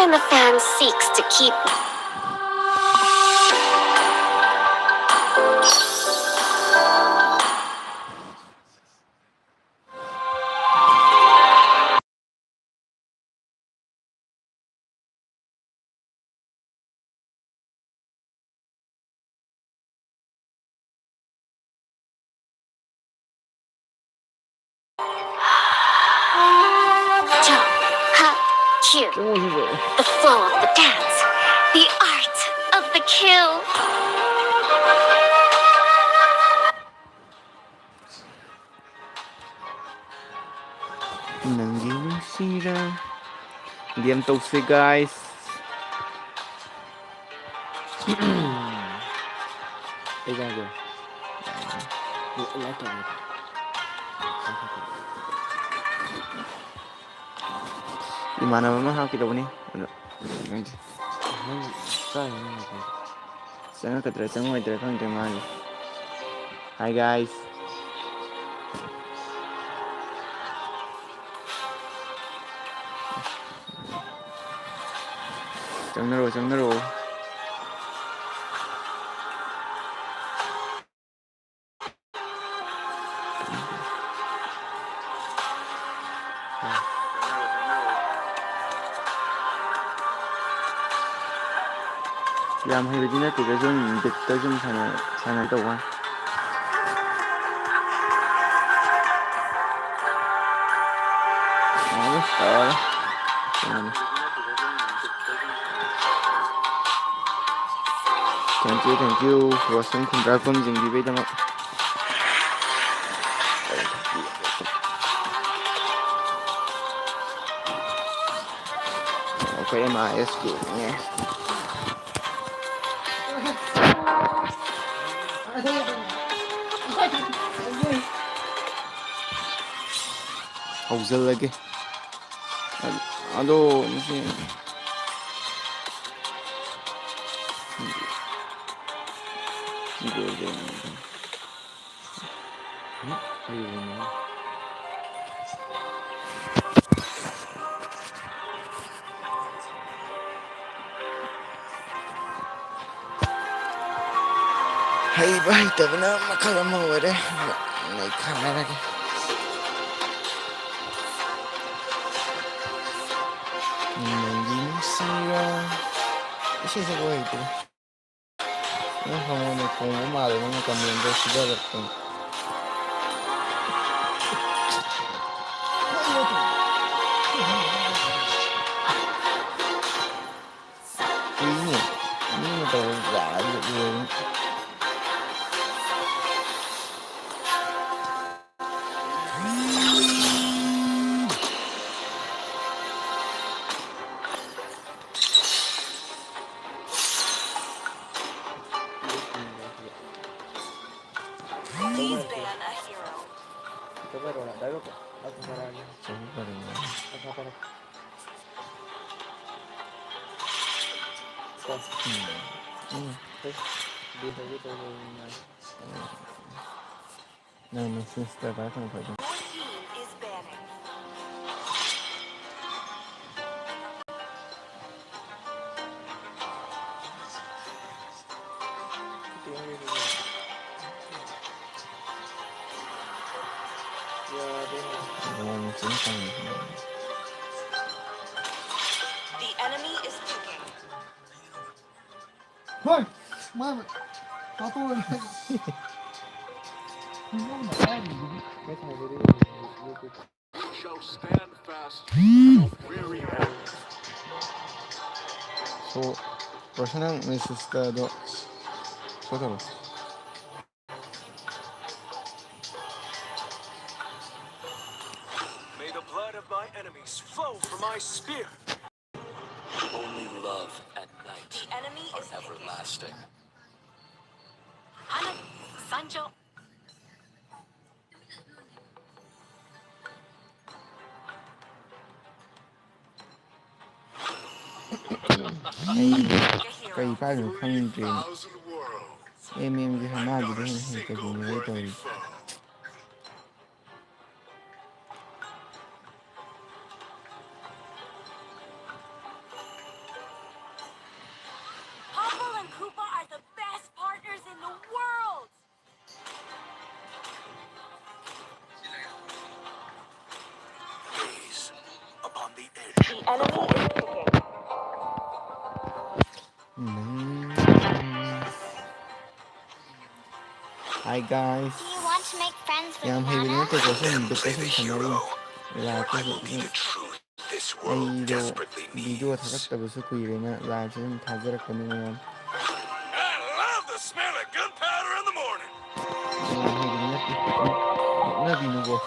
and the fan seeks to keep. Cute. The flow of the dance, the art of the kill. Nangi nungsira. Game tause guys. Exactly. Imanama hapkidabani. Changakadra changoidra khangde magi. Hi guys. Changnaro. Yam haybadi nattiga zum bitta zum sana tawwa. Thank you Rosan Kundrakum Zingbidama. Okay, MIS game, yeah. Haujalage. Ado nisi. Haiba haitabana makal ama oire. Nai khanarage. Nangi nungsira. Isi sa ko ito. Yung hangono kung umalo mga kamiyendo sigaret ko. Ini tahu gak yun. Please ban a hero. No, sister, I don't know. Your team is banning. The enemy is picking. Hey, mama. Apa ni? Shall stand fast. Weary So, Rosanang may sister do. Photo. May the blood of my enemies flow from my spear. Only love at night The enemy are is everlasting. Hana, Sanjo. Kay paano khangin train. 3,000 worlds. MM ji hama ji hin hin ka ji ne to ri. Hi guys. Do you want to make friends with Yam hay Nana? binute ko sum bit ko Baby sum sanari. hero, Live I ko will be sum the truth this world ay desperately video needs. thakaktabasu kuirena live sum thajarakpani mayam. I love the smell of gunpowder in the morning. Yam hay binute. Na binugo.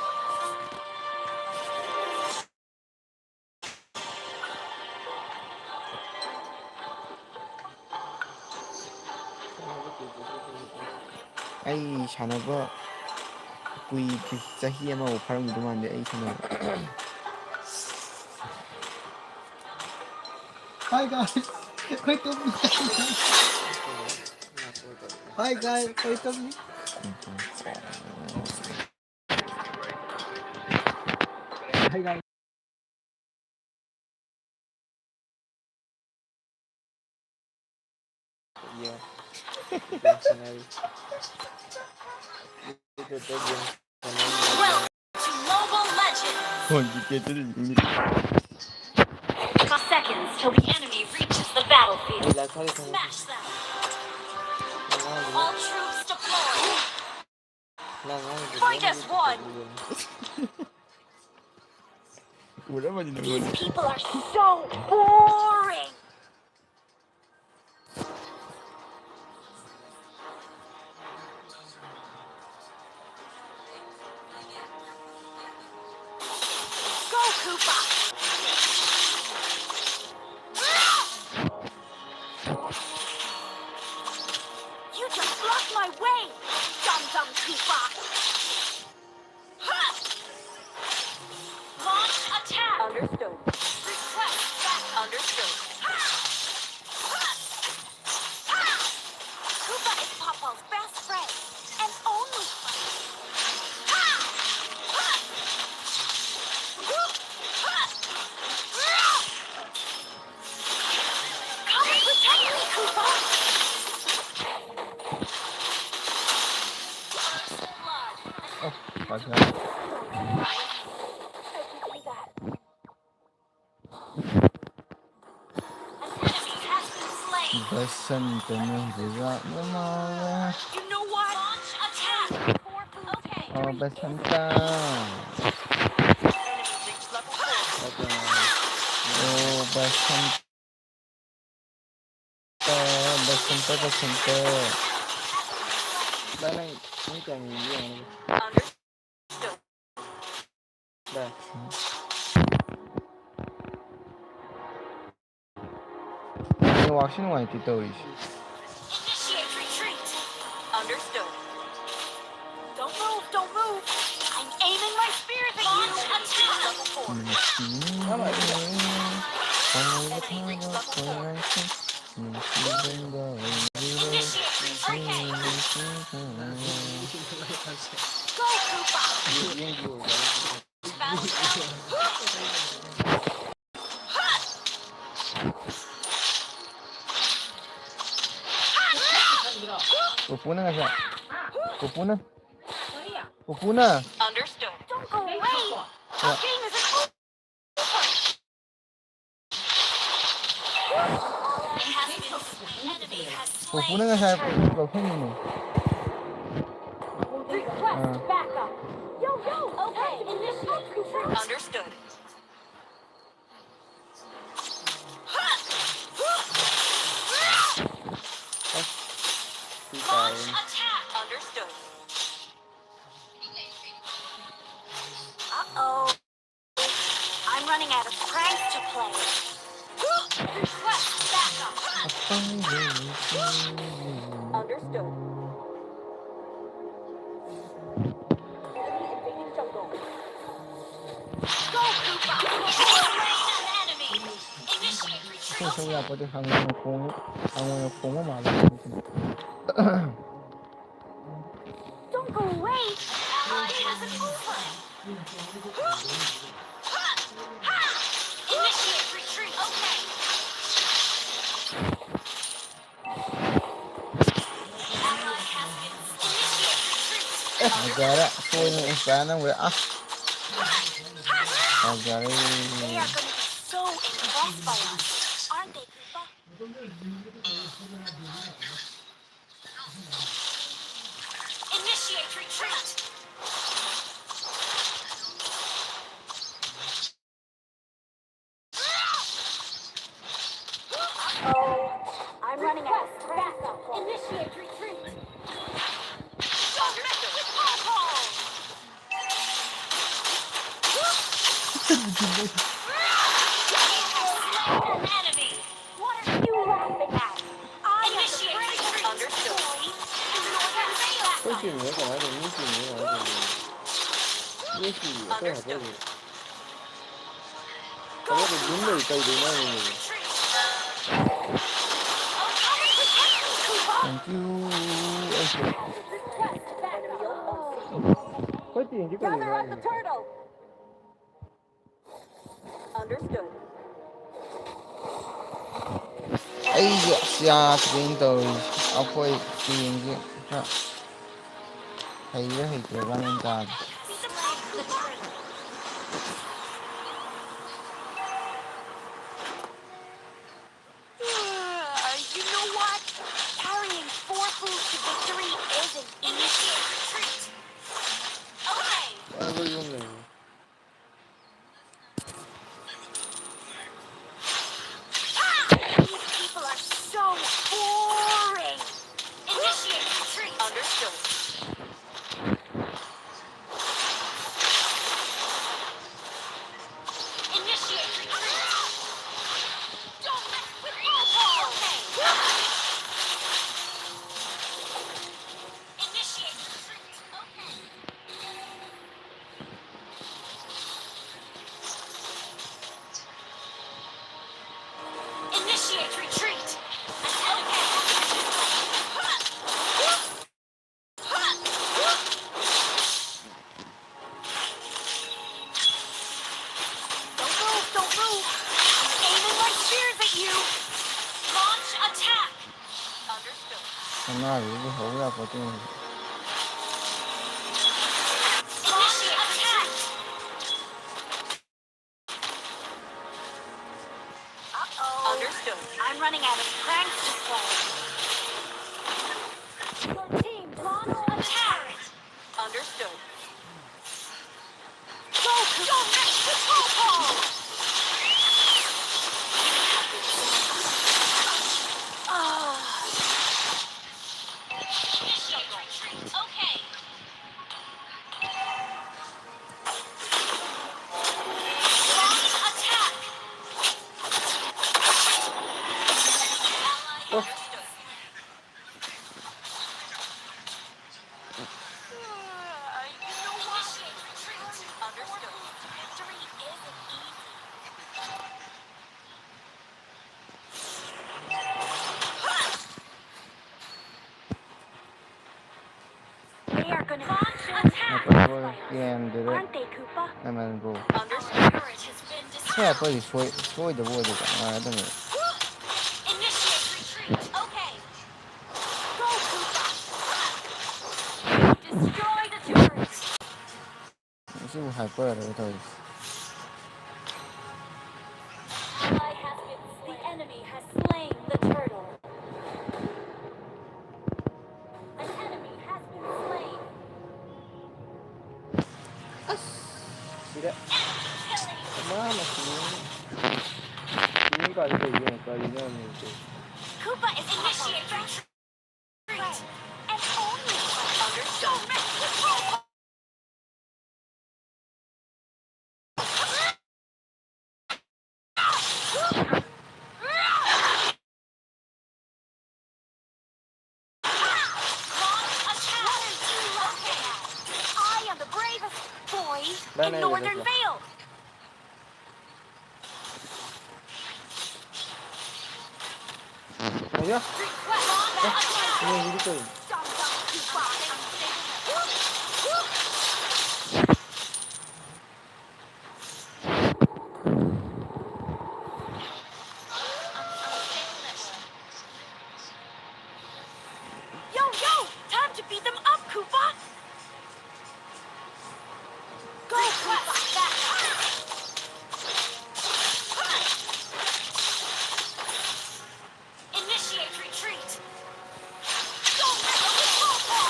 Ay sanaba kui chahi ama faram dumande ay sanaba. Hi guys. Wait up me. Hi guys. Wait up me. Hi guys. Yeah. Welcome to Mobile Legends! Complicated. Seconds till the enemy reaches the battlefield. Smash them! All troops deployed! Fight as one! These people are so boring! Go, Koopa! You just blocked my way! Dum-dum Koopa! Launch attack! Understood. Request back. Understood. Koopa is Popo's best friend and only friend. Come and protect me, Koopa! First blood. Oh, fuck I that. can see that. An enemy has been slain. Basantana Vira Namara. You know what? Launch attack. Okay. Oh, Basanta. Enemy reached level 4. Oh, Basanta. Basanta. Bana ini kan yang Understood. dah. Ini waksin wa itu tahu is. Initiate retreat. Understood. Don't move, don't move. I'm aiming my spears at you. Launch attack. Level 4. Enemy reached level 4. Initiate retreat. Go, Koopa. Battlefield. Pupuna nga siya. Pupuna. Pupuna. Understood. Don't go away. Our game isn't over. Enemy has Pupuna slain nga the siya. turret. Pupuna mo. Request backup. Yo, yo. Okay. Initiate retreat. Understood. Launch attack. Understood. Uh-oh. I'm running out of pranks to play. Request backup. Understood. Enemy invading jungle. Go, Koopa! Slain an enemy! Initiate retreat. Kung siya pwede hanggang kung mamalo. Don't go away! Ally hasn't over! Initiate retreat! Okay! Ally has been... Initiate retreat! Agara. So yung umpana mo. Ah. Agara. They are gonna be so impressed by us, aren't they, Koopa? Initiate 수 있는 약간 아이들 이길 수 있는 아이들 ESC 어떻게 할 거지? 가만히 눈물 있다 이 눈물이 Thank you. 파이팅 이기까지 Gather at the turtle. Understood. Ay, siya dito. Apoy tingin ha. Hay running tag. You know what? Carrying 4 foods to victory isn't easy. Okay. Ano ba yung name? These people are so boring. Initiate retreat. Understood. Initiate retreat. Don't mess with Paul. Okay. Initiate retreat. Okay. Initiate retreat. Don't move. I'm aiming my spears at you. Launch attack. Understood. Ano, wala pa ito. Initiate attack. Uh-oh. Understood. I'm running out of cranks to play. Your team launch attack. Understood. Go, don't mess with Paul. Okay. Launch attack. Ally understood. You know what? Retreat. Understood. Victory isn't easy. They are gonna launch attack. Napag-work yan, dire. Aren't they, Koopa? Naman go. Understood. Turret has been Kaya destroyed. pa, destroy the board. Ito nga. Initiate retreat. Okay. Go, Koopa. Destroy the turret. Kasi mo hyper, ito. Ally has been. The enemy has slain the turtle. An enemy has been slain. Sila. Enemy killing. Mama, Hindi ka ito yun. Kaya yun. Koopa is initiate retreat. And only understood. Don't mess with Koopa. I am the bravest boy in Northern Vale. Ayan. Launch attack. Ano yung dito? Dumb Koopa. Yo, time to beat them up, Koopa. Go, Koopa. Initiate retreat. Don't mess with Koopa.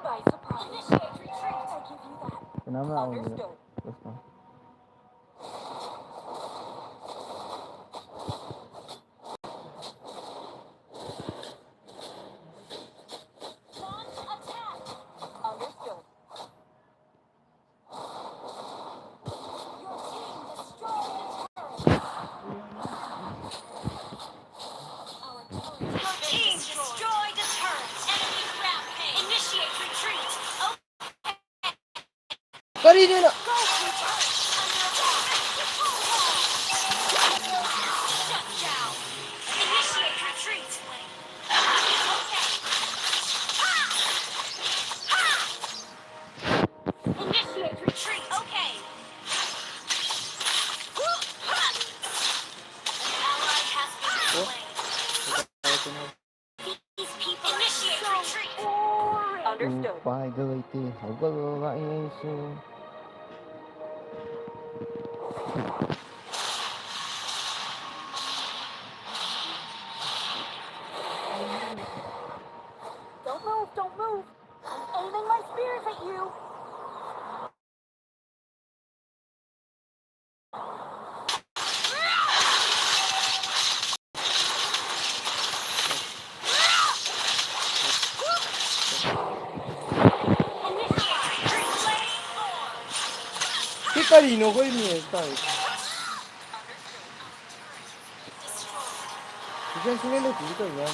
By surprise. Initiate retreat. I give you that. Kenapa ako dito? Understood. Basta. Launch attack. Understood. Your team destroyed the turret. Your team destroyed the turret. Kanina na! Shut down. Initiate retreat. Initiate retreat. Okay. An ally has been slain. These people initiate retreat. Understood. Upay gawiti. Huwag iso. Don't move, don't move. I'm aiming my spears at you. Che carino quel mio, dai. Mi piace nelle tutto il mio.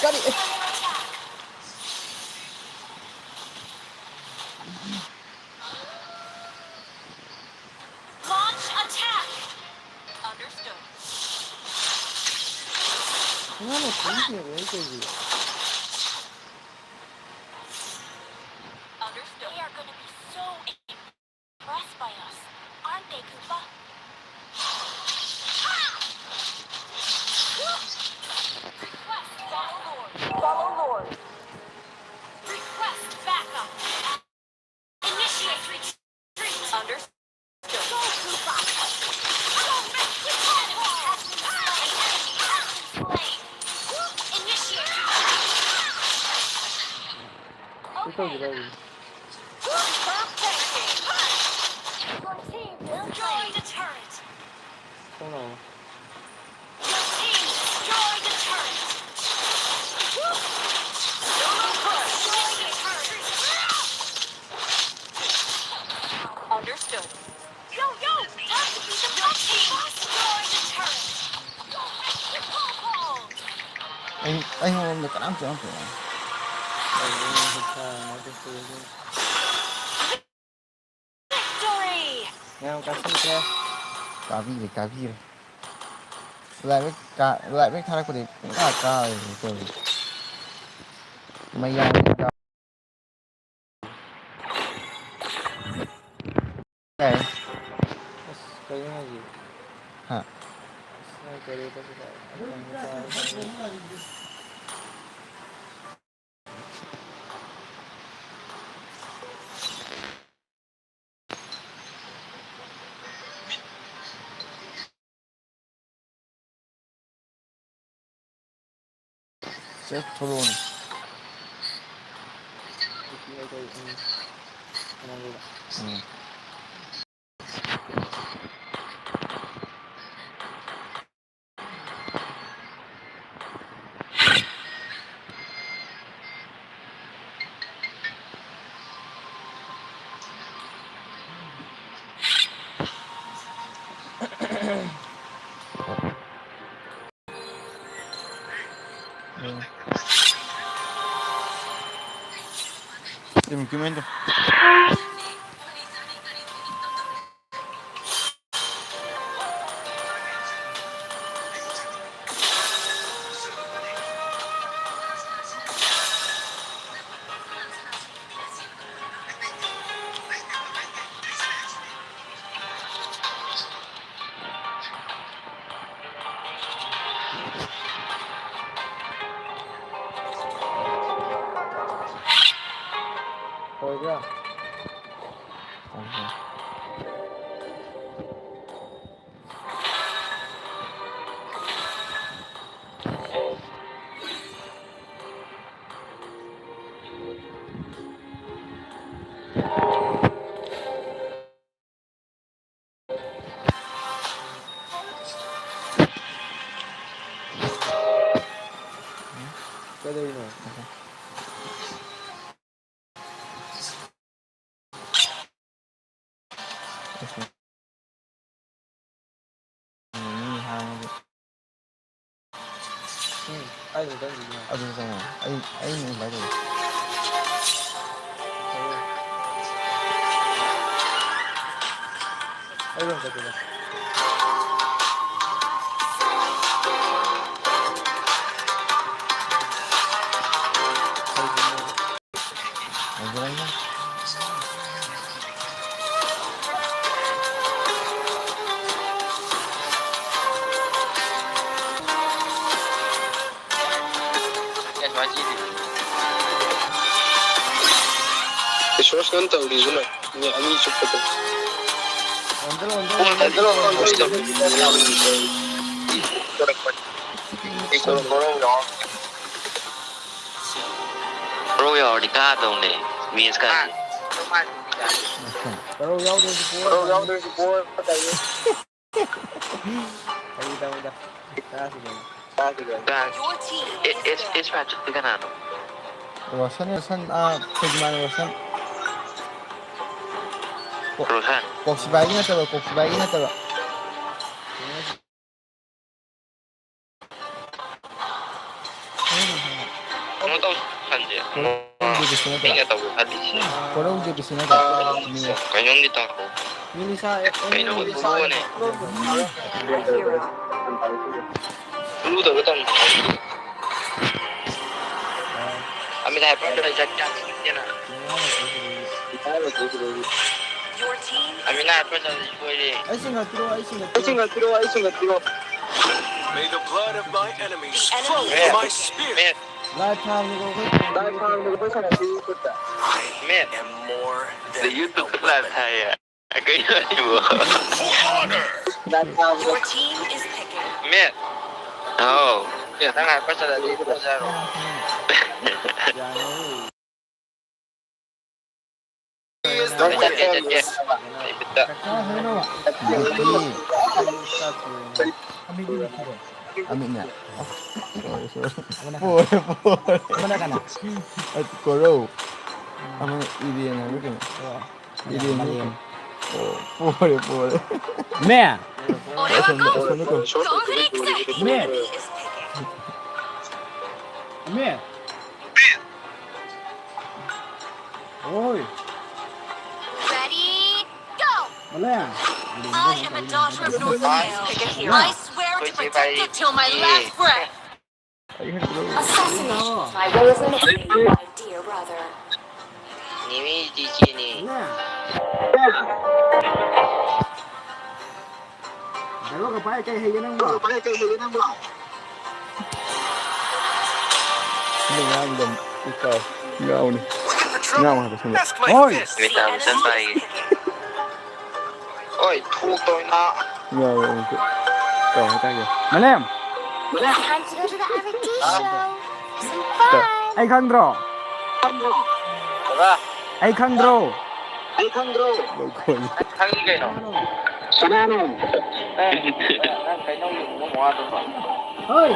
Cari... Launch attack. Understood. Non è possibile, così. Understood. They are going to be so impressed by us, aren't they, Koopa? Request follow Lord. Follow Lord. Request backup. Initiate retreat. Understood. Go, Koopa. Enemy has been slain. Initiate retreat. Tutto Okay. bravo. Stop tanking. Your team destroyed a turret. Sono... Your team destroyed a turret. Solo push. Destroyed a turret. Understood. Yo, yo! Time to beat the Your team destroyed a turret. Go make your pom-pom. Ay, không được cả đám trưởng của Victory! Nào, cá sấu kia. Cá vi này. Lại biết thay của thì cũng là cá rồi. Mày ăn cá. Này. Cái gì? Hả? Cái đấy có phải. Chết thôi luôn. Ừ. Tìm kiếm anh thôi. Thôi chưa? Cái đây này. Hàng Ai rồi gì nhỉ? Aduh sama. Ini baru. Ai rồi cái gì? Lagi lagi. Terus kan tahu di sana, ini ani cepat. Ondel Kalau sudah Royal di kadang ni, minus kan. Kalau jauh dari sepuluh. Tahu dah. Kan, Your team is it's patch di kanan. Rosan Kejman Rosan. Rosan. Kok sebagian atau? Kamu tahu kan dia? Ingat tahu hati sih. Korang di sini ada. Kanyang di tahu. Ini saya. Kanyang di bawah ni. hero. Dulu dah betul. Kami dah pernah dah jajan dia nak. Your team Kami dah pernah dah jual dia. Ai singa tiro. May the blood of my enemies The flow enemy from my spear. Met, Lai tham ni ko. met. And more The than YouTube kelas saya. Kayaknya juga. your team is picking. Met. Oh, ya sangat pasal tadi itu pasal. is the Jajan dia wind. jajan. Betul. Aminnya. Boleh. Mana kana? Korau. Ama ini yang aku kena. Ini. Oh, boleh. Mẹ. Go Assalamualaikum. The Man. enemy is picking. Mẹ. Ôi, Ready, go! mana ya? I am a daughter of North Wales. I swear to protect it till my last breath. Assassination is my way of living, my dear brother. Ini di sini. Mana? Dalo ka pa kay hayan mo. Ini ngam ikaw. Ngau ni. Ngau apa sini? Ask my Oi. fist. Kita The enemy sampai. is picking. Oi, thu tôi na. Ngau untuk. Kau kata ke? Mana? It's time to go to the R&D show. Some fun. Ay Kandro. Apa? Ay Kandro. Bagus. Thằng gì cái nó? Cái nó dùng nó hóa tôi phải. Oi.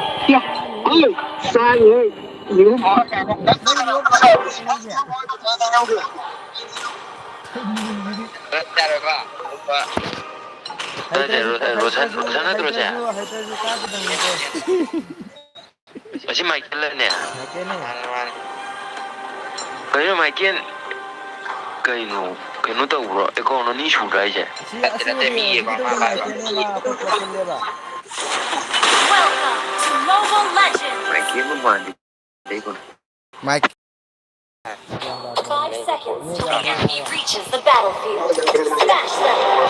Ra rồi các bạn. Rosan terus ya. Masih Michael ni. Kayaknya Michael cái nó tàu rồi, cái con nó ní chủ đấy chứ. Welcome to Mobile Legends. Michael nó mà đi đấy con. Mike. 5 seconds till the enemy reaches the battlefield. Smash them.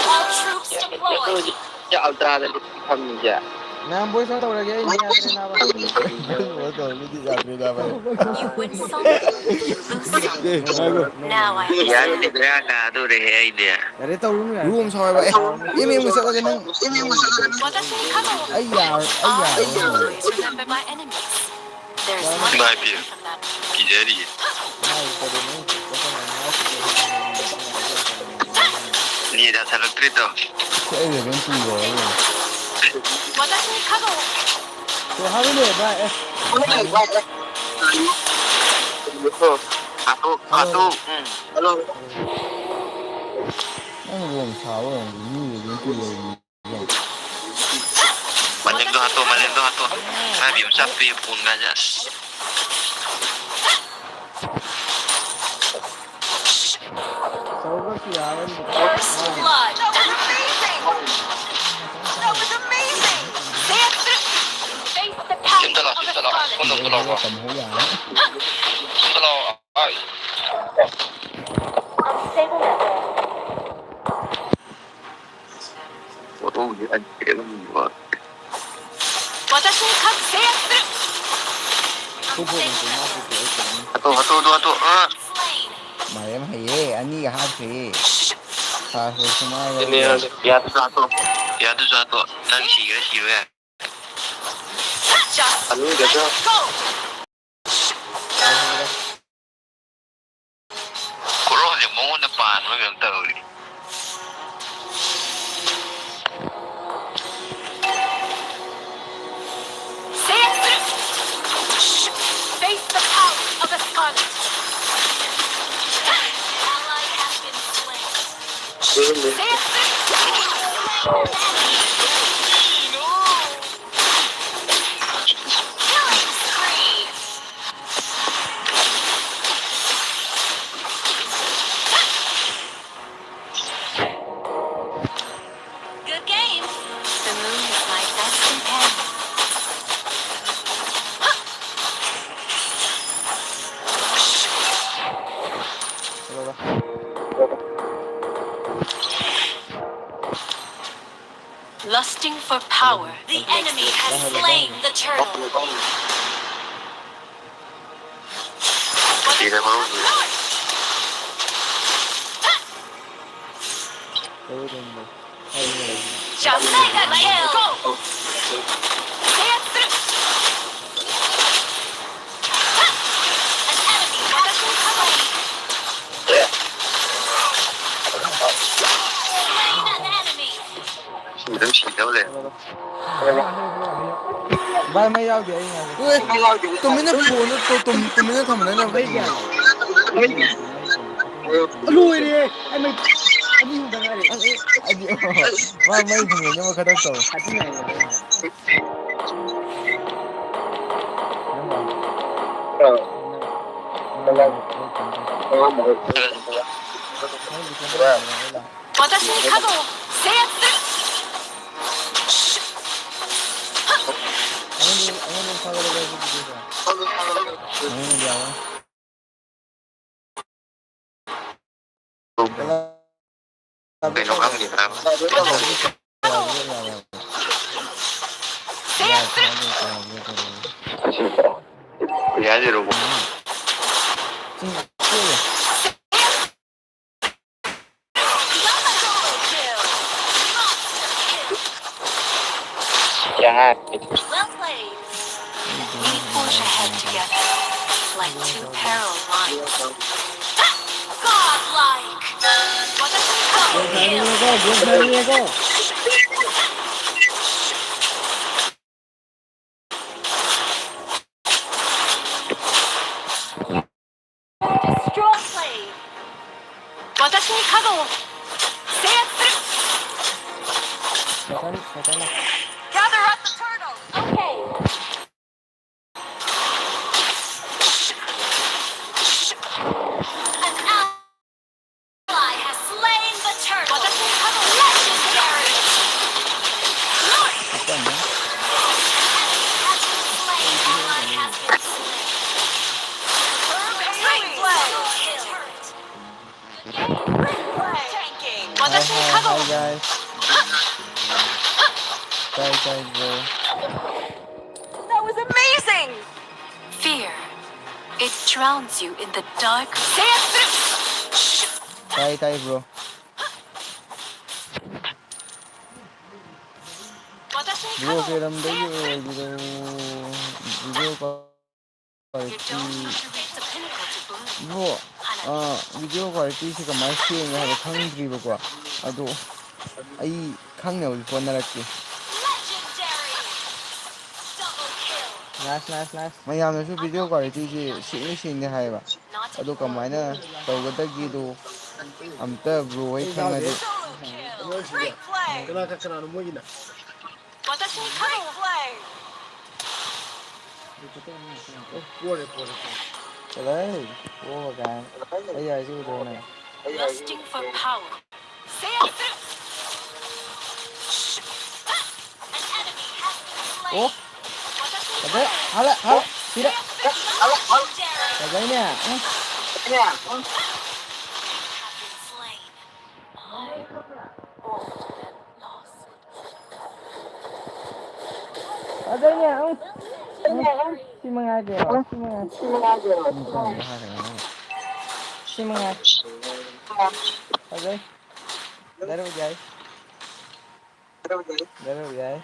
All troops deployed. Chào ta là thằng gì vậy? Nam boy sa tawag lagi ay niya na ba? Betul, lu tidak beda apa. You win some, you lose some. Now I Dạ, understand. thì ra cả tôi để hay đi. Dari tawag mo yan. Room sama ba? Ini yang bisa lagi nang. Watashi ni Kamo. Ayah. I will always remember my enemies. There's much to Snipe you. learn from them. Kijeri. Ni dah salah cerita. Saya dah ganti gol. Watashi ni Kamo. So how ni ba? Satu. Halo. Ang room sawa ini ganti gol. Maling tu satu. Hai điểm sắp về buồn cả nhá. Sauga ki yaran da. First blood. That was amazing. That was amazing. Face the power Chúng ta lo, of chúng a ta lo. scarlet. Con Để đâu có lo. cầm hũ giả Chúng ta lo. Ai. Unstable network. Ủa tôi nghĩ anh kể nó nhiều quá. 私に勝つ制圧する Pupuk untuk masuk ke Atuh. Slain. Mày em hay anh hát thì sao semua Ini ada. Ya tu satu. Lagi sih ya. Just Anu udah let's tuh. go. Kurang yang mau depan memang tahu. Face the power of a scarlet. Ally has been slain. Ini. Killing spree. Good game. The moon is my best companion. Lusting for power, the enemy has slain the turtle. Tidak mau. Just like a kill. Go. An enemy has been slain. Slain an enemy. Chỉ đâu lên. Vai mai yao de ina. Ui, tụi mình không nói đâu. Lui đi. Anh mày anh đi đang ngay. Mà mấy thằng nhưng mà khá đâu. Hati này.私に角を制圧する Anh sao đây đây Anh đi đâu? Cái nó không gì làm. 制圧する Giá gì rồi. Well played. We forge ahead together, like two parallel lines. Godlike! Go, go. Destroy blade! 私に角を制圧する Gather up the turtle! Okay. An ally has slain the turtle! 私に角を legendary! Ally has been slain. Great play! Tanking! 私に角を Hi guys. Guys, bro. That was amazing! Fear. It drowns you in the dark. Tay bro. Bro kay ram dayo video quality bro video quality si kamay seng ha khangdri ba ko ado ai khangna ul ko naraki Nice. mayam na video quality si sing ne hai ba ado kamay na tawgadagi do amta bro ai khanga do Great play! Kena mo ina. 私に角を play! Pore, pore. Cái đấy, vô cái. Bây giờ chứ đồ này. Lusting for power. Seiyasu! An enemy has been slain. Ủa, cái đấy, hả, đi đấy. Legendary. Cái đấy nè. Have been slain. Lost. Ở đây nè. Xin mừng ai kìa, xin mừng ai. Còn có hai thằng nữa. Xin mừng ai. Ở đây. Đây đâu vậy? Đây đâu vậy?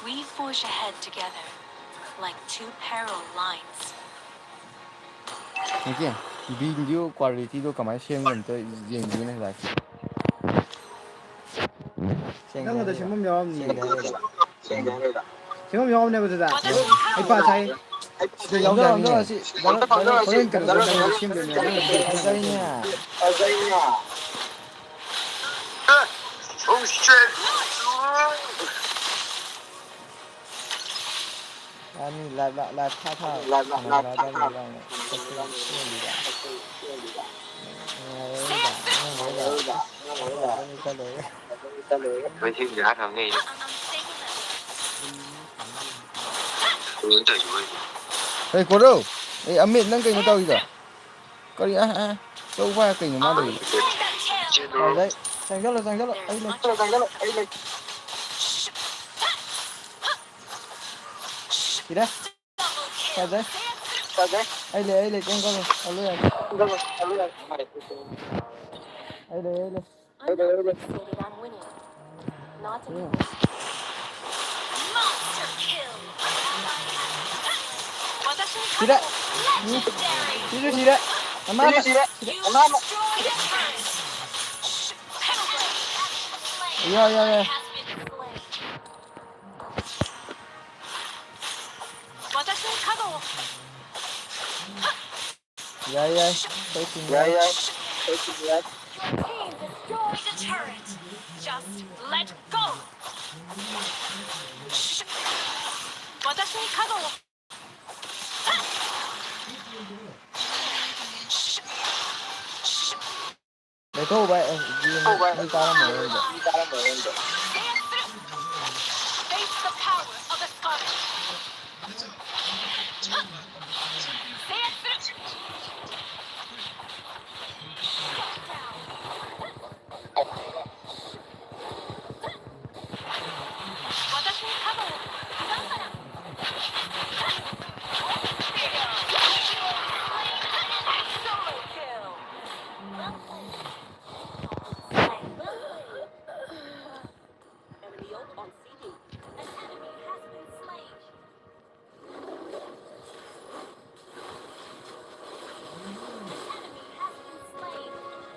We forge ahead together, like two parallel lines. Anh kia, video quality 도 가만히 xem tới diễn viên này lại. Nangada shimum yawamni. Xem Shimum yawamne boda. Ai pa sai. Sida yawdani. đó chị, đó Horen karo da shim de ne. đây nha. Oh shit! Anh lại tha Với thiên giả thằng nghe hướng tới rồi. Ê, có đâu? Ê, âm miệng nâng kênh của tao gì cả? Có đi đâu qua kênh của má được. Ở đây, sang rất là, ấy lên. Gì đấy? Sao đấy? Ấy lên, con rồi, ở lưới. Ấy lên. I'm not fixated on winning. Not anymore. Monster kill. Gì đấy? Legendary. Gì đấy? Má. You destroyed a turret. Yeah. Has been slain. Watashi Kado. Yeah. Tôi xin Your team destroyed a turret. Just let go. Watashi Kado. để thôi vậy, đi tao mở rồi. Face the power of the scarlet.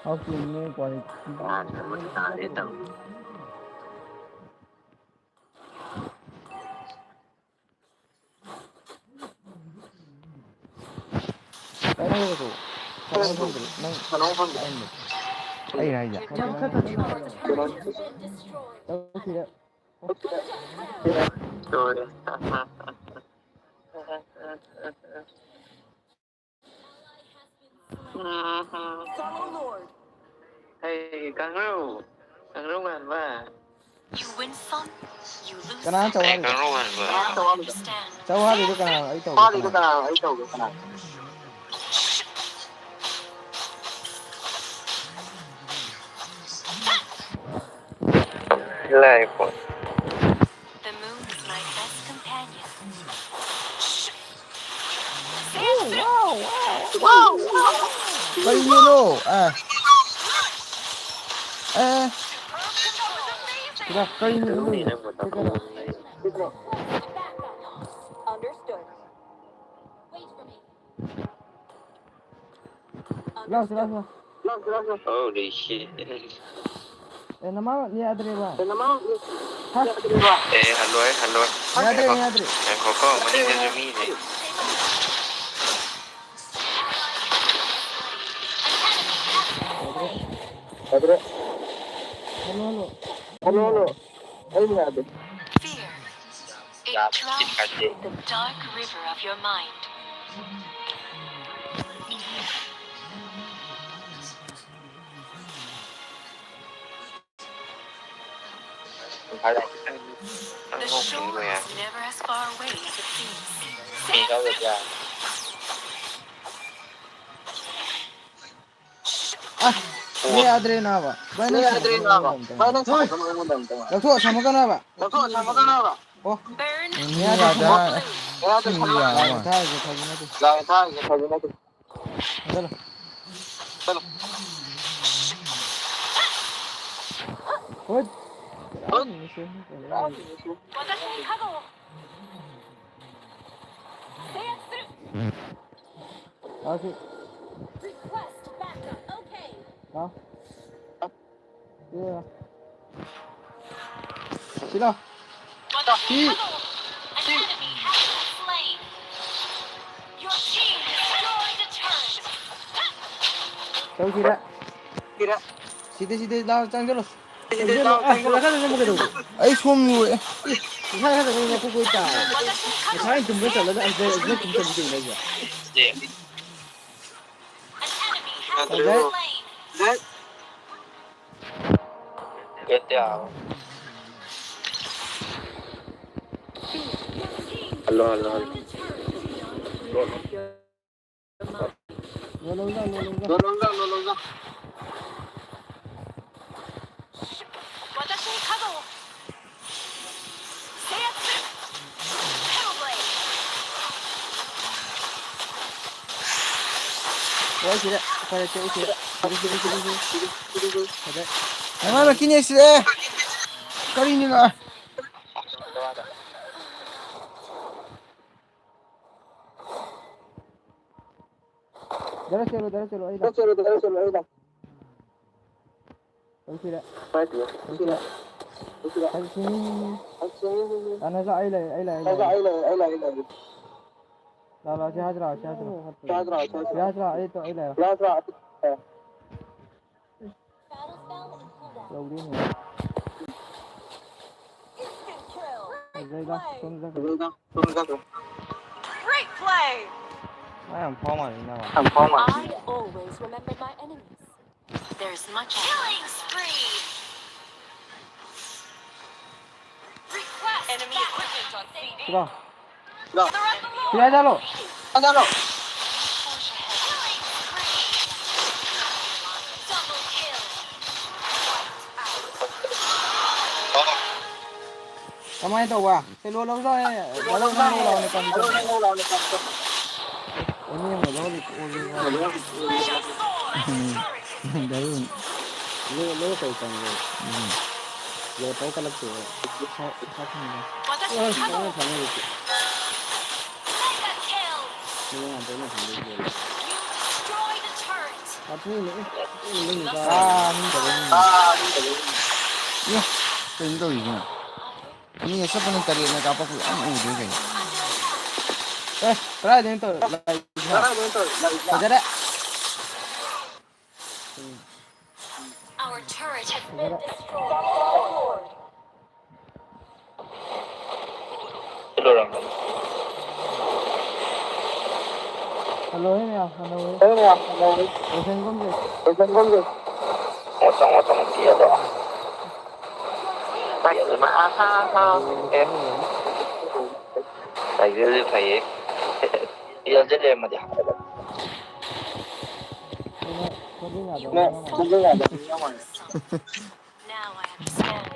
Học sinh nghe quay. Một tá đến tầng. Cái này là Thằng ông không được. Đây này dạ. Đâu thì đấy. Rồi. Hey, Kang Rung ăn ba. You win some, you lose Cái nào cháu Hey, ăn Kang Rung ăn ba. understand. cháu ăn thì cái nào ấy cháu. Lại của The moon is my best companion. Cây như nô. Kira cây như nô. đi đang một tập này. Understood. Wait for me. Langsung. Holy shit. Nama ni ada ba? Halo. Ni ada. Koko, mani ka Jumini. Hello. Fear the dark river of your mind. The shore is never as far away as it seems. มีเขาแบบยา Ah, ni adrena ba. Bana adrena ba. Bana Dokto sama kana ba. Oh, Burn Ni ada sini ya la ma. ta ga ta gina to. Dalo. Oi. Okay. request backup. Okay. Ha. Yeah. Sila. An enemy has been slain. Your team destroyed a turret. Tahu tidak? Sida lao chang jalo. Ah, la kana mo kedo. Ai som nu e. Sa ka ko ko ko ta. Sa tum ko ta la an ze tum ta bi na ya. An enemy has been slain. เกิดเดียว ฮัลโหล No lo. Oi sida. Para te sida. Ada. Mana kini sih? Kali ni lah. Dara chelo ai da. Oi sida. Ai sini. Ana za ai la. La jahajra. Ai to ai la. Đâu đi nữa. Đây đó, xuống ra. Great play. Ai làm phong mà nào. I always remember my enemies. There's much killing spree. Request enemy equipment on CD. Sila. For the rest of the Sila jalo. killing spree. Double kill. Kamay to wa. Sa lolo lo eh. Wala na lo ni kan. Ini yang lo ni. Dari. Lo kay kan lo. Lo tao ka lag to. Sa kan. Lo sa kan sa ni. Mega kill. Ni ang ano sa ni. You destroy the turret. Apo ni. Ni ka. Ni ka. Yo, tên đâu gì nè. Ini siapa nih tadi nak apa pun? Udah kayaknya. Try din to. Sajada. Our turret has been destroyed. Hello lang. Hello ini ya. Hello. Ocean gombe. Otong dia doa. Phải mà em phải bây giờ lên mà đi học Now I understand.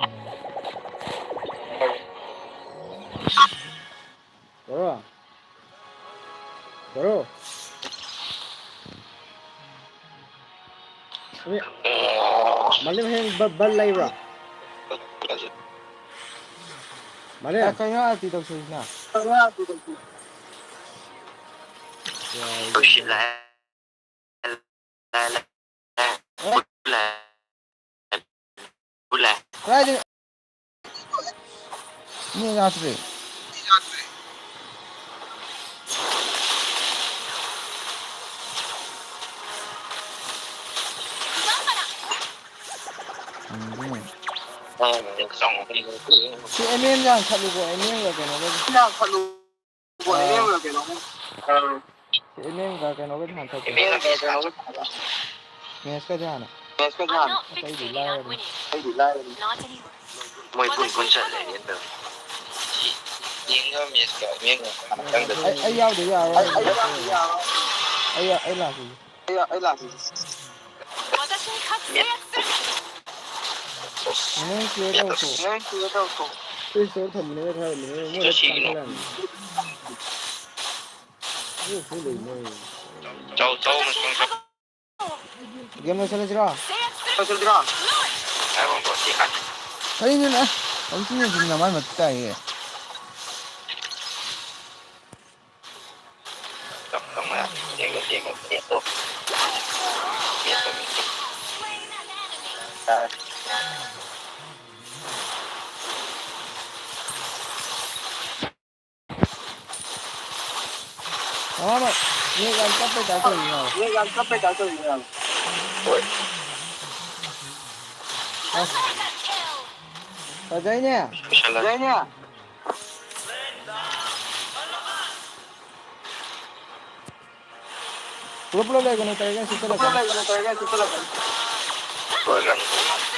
Bro. Malim hen balay bro. Mali. Kayaknya hati tak sih nah. push lại Try din. Ini yang asli. Si MM yang khalubo MM ga keno ga si MM ga keno ga than thak mes ka jana I'm not atai di fixated lai on winning. Not anymore. 每半半出嚟嘅都，應該咩時候咩我可能跟住 ai yaw de ya ai la si 私に勝つ制約する MM ki do so Tôi số thầm nữa thôi nữa mua được tăng cái lần. Ủa cái gì này? 就咪送出， game lo chala jira 制約する係我個時間， kali ni na ang tin ni na mai mat tai ye 咁啊，呢個，ha ma ni ga tap pe ta ko ni na 喂， ta jai ne 唔出啦， pulo pulo le ko no ta ga si ta la 過緊，